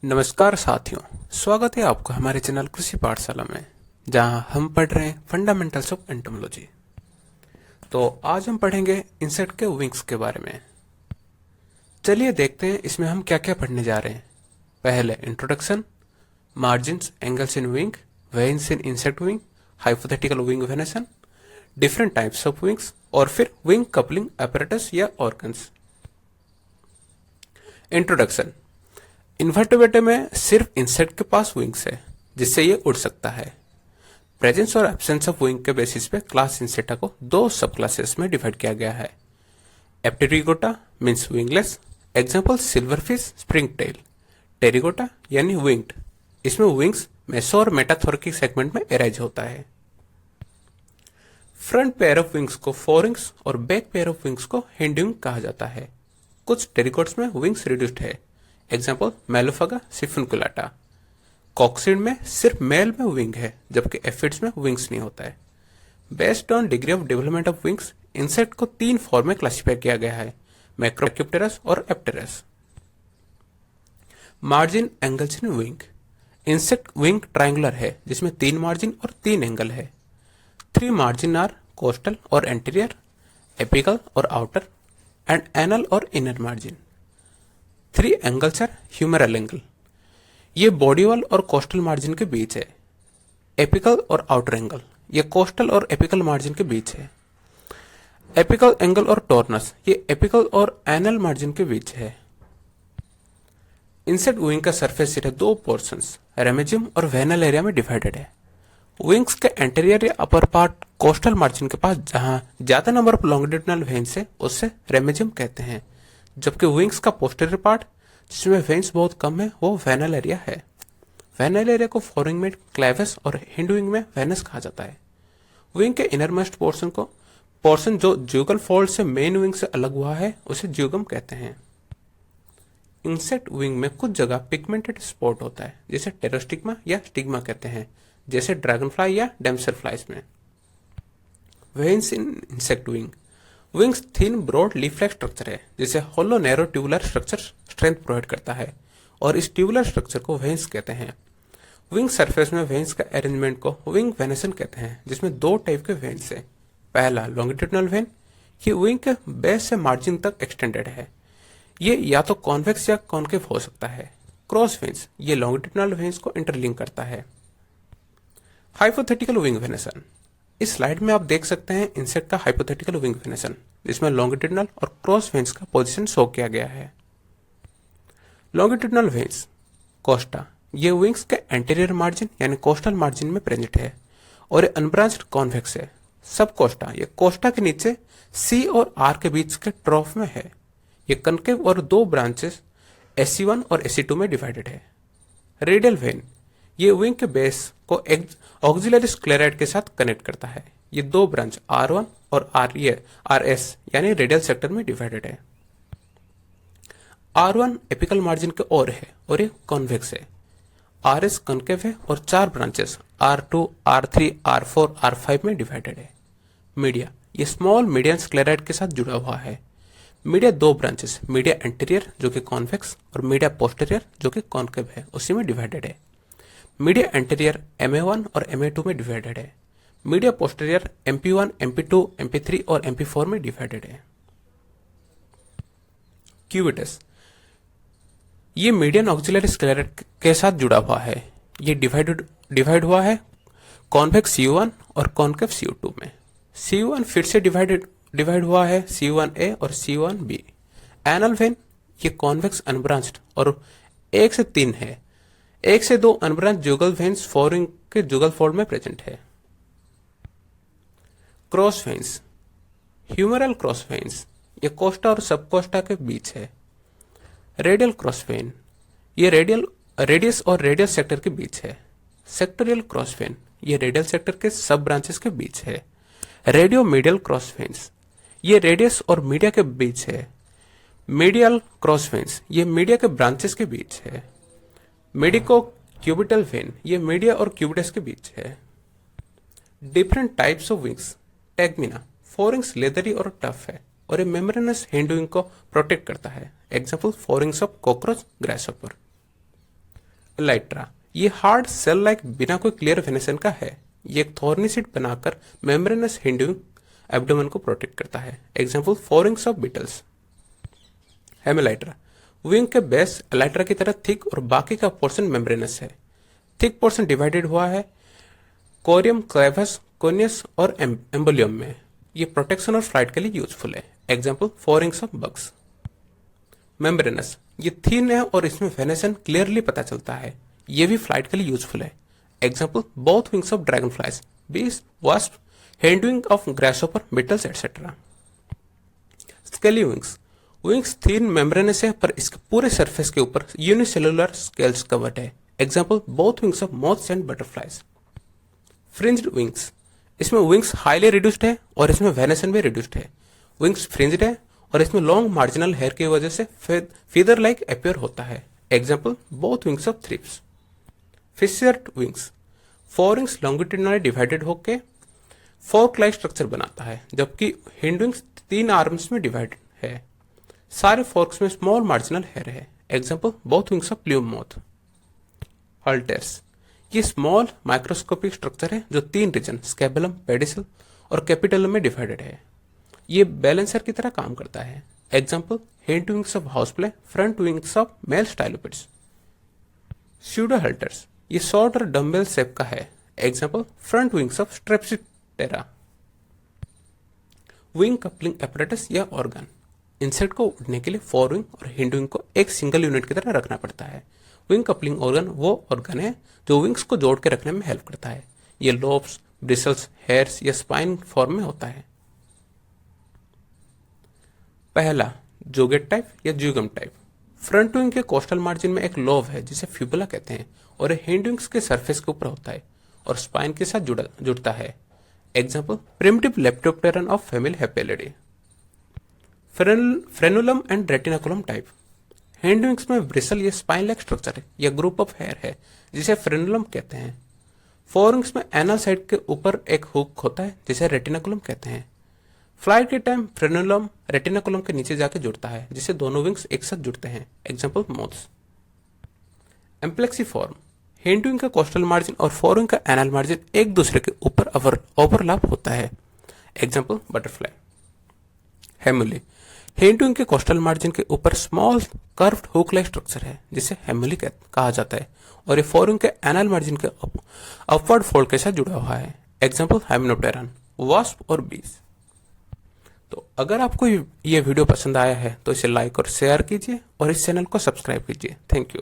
नमस्कार साथियों, स्वागत है आपका हमारे चैनल कृषि पाठशाला में, जहां हम पढ़ रहे हैं फंडामेंटल्स ऑफ एंटोमोलॉजी। तो आज हम पढ़ेंगे इंसेक्ट के विंग्स के बारे में। चलिए देखते हैं इसमें हम क्या क्या पढ़ने जा रहे हैं। पहले introduction, margins, angles in wing, veins in insect wing, hypothetical wing venation, different types of wings और फिर विंग कपलिंग apparatus या ऑर्गन्स। इंट्रोडक्शन। इन्वर्टेब्रेटे में सिर्फ इंसेक्ट के पास विंग्स है जिससे ये उड़ सकता है। प्रेजेंस और एब्सेंस ऑफ विंग के बेसिस पे क्लास इंसेक्टा को दो सब क्लासेस में डिवाइड किया गया है। Apterygota means wingless, example silverfish, springtail. Pterygota यानी विंग्ड, इसमें विंग्स मेसो और मेटाथोरैकिक सेगमेंट में एराइज होता है। फ्रंट पेयर ऑफ विंग्स को फोरिंग्स और बैक पेयर ऑफ विंग्स को हिंडविंग कहा जाता है। कुछ टेरिगोट्स में विंग्स रिड्यूस्ड है, एग्जाम्पल मेलोफागा, सिफिनकुलाटा। कॉक्सिड में सिर्फ मेल में विंग है जबकि एफिड्स में विंग्स नहीं होता है। Based on degree of development of wings, insect को तीन फॉर्म में क्लासिफाई किया गया है, मैक्रोक्यूप्टेरस और apterous. Margin, angles in wing. Insect wing triangular है जिसमें तीन मार्जिन और तीन एंगल है। थ्री मार्जिन आर कोस्टल और एंटीरियर, एपिकल और आउटर, एंड एनल और inner margin. Three angles are humeral angle, ये बॉडी वॉल और कोस्टल मार्जिन के बीच है। एपिकल और आउटर एंगल, ये कोस्टल और एपिकल मार्जिन के बीच है। एपिकल एंगल और टॉर्नस, ये एपिकल और एनल मार्जिन के बीच है। इंसेक्ट विंग का सरफेस एरिया दो पोर्शंस, रेमेजियम और वेनल एरिया में डिवाइडेड है। विंग्स के एंटीरियर या अपर पार्ट कोस्टल मार्जिन के पास जहां ज्यादा नंबर ऑफ लॉन्गिट्यूडिनल वेन्स है उसे रेमेजियम कहते हैं, जबकि विंग्स का पोस्टीरियर पार्ट जिसमें वेन्स बहुत कम है वो वेनल एरिया है। वेनल एरिया को फोरिंग में क्लेवस और हिंडविंग में वेनस कहा जाता है। विंग के इनरमोस्ट पोर्शन जो ज्यूगल फोल्ड से मेन विंग से अलग हुआ है उसे ज्यूगम कहते हैं। इंसेक्ट विंग में कुछ जगह पिगमेंटेड स्पॉट होता है जिसे टेरोस्टिग्मा या स्टिग्मा कहते हैं, जैसे ड्रैगन फ्लाई या डेमसर फ्लाइज में। Veins in insect wing. Wings thin broad leaf like structure है जिसे hollow narrow tubular structure strength provide करता है और इस ट्यूबुलर स्ट्रक्चर को वेन्स कहते हैं। विंग सरफेस में वेन्स का अरेंजमेंट को विंग वेनेशन कहते हैं, जिसमें दो टाइप के वेन्स है। पहला लॉन्गिट्यूडिनल वेन, ये विंग के बेस से मार्जिन तक एक्सटेंडेड है, ये या तो कॉन्वेक्स या कॉन्केव हो सकता है। क्रॉस वेन्स, ये लॉन्गिट्यूडिनल वेन्स को इंटरलिंक करता है। Hypothetical wing venation. इस स्लाइड में आप देख सकते हैं इंसेक्ट का हाइपोथेटिकल विंग वेनेशन, जिसमें लॉन्गिट्यूडिनल और क्रॉस वेन्स का पोजीशन शो किया गया है। लॉन्गिट्यूडिनल वेन्स कोस्टा, ये विंग्स के एंटीरियर मार्जिन यानी कोस्टल मार्जिन में प्रेजेंट है और ये अनब्रांच्ड कॉन्वेक्स है। सब कोस्टा, ये कोस्टा के नीचे सी और आर के बीच के ट्रॉफ में है। ये कनकेव और दो ब्रांचेस SC1 और SC2 में डिवाइडेड है। रेडियल वेन, ये विंग के बेस को ऑक्सिलरी स्क्लेराइड के साथ कनेक्ट करता है। ये दो ब्रांच R1 और RS यानी रेडियल सेक्टर में डिवाइडेड है। R1 एपिकल मार्जिन के ओर है और ये कॉन्वेक्स है। RS कॉन्केव है और चार branches R2, R3, R4, R5 में डिवाइडेड है। मीडिया, ये स्मॉल मीडियन स्क्लेराइड के साथ जुड़ा हुआ है। मीडिया दो ब्रांचेस, मीडिया एंटीरियर जो कि कॉन्वेक्स और मीडिया पोस्टीरियर जो कि कॉन्केव है, उसी में डिवाइडेड है। मीडिया एंटीरियर MA1 और MA2 में डिवाइडेड है। Media posterior MP1, MP2, MP3 और MP4 में डिवाइडेड है। क्यूबिटस, ये मीडियन ऑक्सिलरी स्क्लेराइड के साथ जुड़ा हुआ है। ये डिवाइड हुआ है कॉन्वेक्स CU1 और कॉन्केव CU2 में। CU1 फिर से डिवाइड हुआ है CU1A और CU1B। एनल वेन, ये कॉन्वेक्स अनब्रांच्ड और 1 से 3 है। 1 से 2 अनब्रांच जुगल वेन्स फोरिंग के जुगल फोल्ड में प्रेजेंट है। Cross veins, humeral cross veins, ये कोस्टा और सबकोस्टा के बीच है। रेडियल क्रॉस वेन, ये रेडियस और रेडियल सेक्टर के बीच है। सेक्टोरियल क्रॉस वेन, ये रेडियल सेक्टर के सब ब्रांचेस के बीच है। रेडियो मीडियल क्रॉस वेन्स, ये रेडियस और मीडिया के बीच है। मीडियल क्रॉस वेन्स, ये मीडिया के ब्रांचेस के बीच है। मेडिको क्यूबिटल वेन, ये मीडिया और क्यूबिटस के बीच है। Different types of wings. Tegmina, forewings leathery और टफ है और ये मेम्ब्रेनस हिंडविंग को प्रोटेक्ट करता है। Example forewings of cockroach, grasshopper. Elytra, ये हार्ड सेल लाइक बिना कोई क्लियर वेनेसन का है। ये एक थॉर्नी सीट बनाकर मेम्ब्रेनस हिंडुइंग एब्डोमेन को प्रोटेक्ट करता है। Example, forewings of beetles. Hemelytra, wing के बेस एलाइट्रा की तरह थिक और बाकी का पोर्शन मेम्ब्रेनस है। थिक पोर्शन डिवाइडेड हुआ है कोरियम, क्लेवस, कोनियस और एम्बोलियम में। ये प्रोटेक्शन और फ्लाइट के लिए यूजफुल है। Example, forewings of bugs. Membranous, ये थिन है और इसमें वेनेसन क्लियरली पता चलता है। ये भी फ्लाइट के लिए यूजफुल है। Example, both wings of dragonflies, bees, wasp, hindwing of grasshopper, beetles etcetera. Scaly wings, wings thin membranous है पर इसके पूरे सरफेस के ऊपर यूनिसेलुलर स्केल्स कवर्ड है। Example, both wings of moths and butterflies. Fringed wings, इसमें wings highly reduced है और इसमें वेनेसन भी रिड्यूस्ड है। विंग्स फ्रिंज्ड है और इसमें लॉन्ग मार्जिनल हेयर की वजह से फीदर लाइक अपीयर होता है। Example, both wings of thrips. Fissured wings, fore wings longitudinally divided होकर फोर्क लाइक स्ट्रक्चर बनाता है, जबकि हिंड विंग्स 3 आर्म्स में डिवाइडेड है। सारे फोर्क्स में स्मॉल मार्जिनल हेयर है। Example, both wings of plume moth. Halteres, ये स्मॉल माइक्रोस्कोपिक स्ट्रक्चर है जो 3 रीजन स्केबुलम, पेडिसल और कैपिटलम में डिवाइडेड है। ये बैलेंसर की तरह काम करता है। Example, hind wings of housefly, front wings of male stylopids. Pseudo halteres, ये शॉर्ट और डम्बेल शेप का है। Example, front wings of strepsiptera. Wing coupling apparatus या ऑर्गन, इंसेक्ट को उड़ने के लिए फोर विंग और हिंड विंग को एक सिंगल यूनिट की तरह रखना पड़ता है। विंग कपलिंग ऑर्गन वो ऑर्गन है जो विंग्स को जोड़ के रखने में हेल्प करता है। ये लोब्स, ब्रिसल्स, हेयर्स या स्पाइन फॉर्म में होता है। पहला, जोगेट टाइप या ज्यूगम टाइप। फ्रंट विंग के कोस्टल मार्जिन में एक लोब है जिसे फ्यूबुला कहते हैं और हिंड विंग्स के सरफेस के ऊपर होता है और स्पाइन के साथ जुड़ता है। Example, primitive lepidopteran of family hepialidae. Frenulum and retinaculum type, hind wings में ब्रिसल या स्पाइन लाइक स्ट्रक्चर या ग्रुप ऑफ हेयर है जिसे फ्रेनुलम कहते हैं। फोर विंग्स में एनल साइड के ऊपर एक हुक होता है जिसे रेटिनाकुलम कहते हैं। फ्लाइट के टाइम फ्रेनुलम रेटिनाकुलम के नीचे जाके जुड़ता है जिससे दोनों विंग्स एक साथ जुड़ते हैं। Example, moths. Amplexiform, hind wing का कोस्टल मार्जिन और फोर विंग का एनल मार्जिन एक दूसरे के ऊपर ओवरलैप होता है। Example, butterfly. Hamuli, hind wing के कोस्टल मार्जिन के ऊपर small curved hook like structure है जिसे हेमुली कहा जाता है और ये फोर विंग के एनल मार्जिन के अपवर्ड फोल्ड के साथ जुड़ा हुआ है। एग्जाम्पल, हाइमेनोप्टेरन, वास्प और बीज। तो अगर आपको ये वीडियो पसंद आया है तो इसे लाइक और शेयर कीजिए और इस चैनल को सब्सक्राइब कीजिए। Thank you.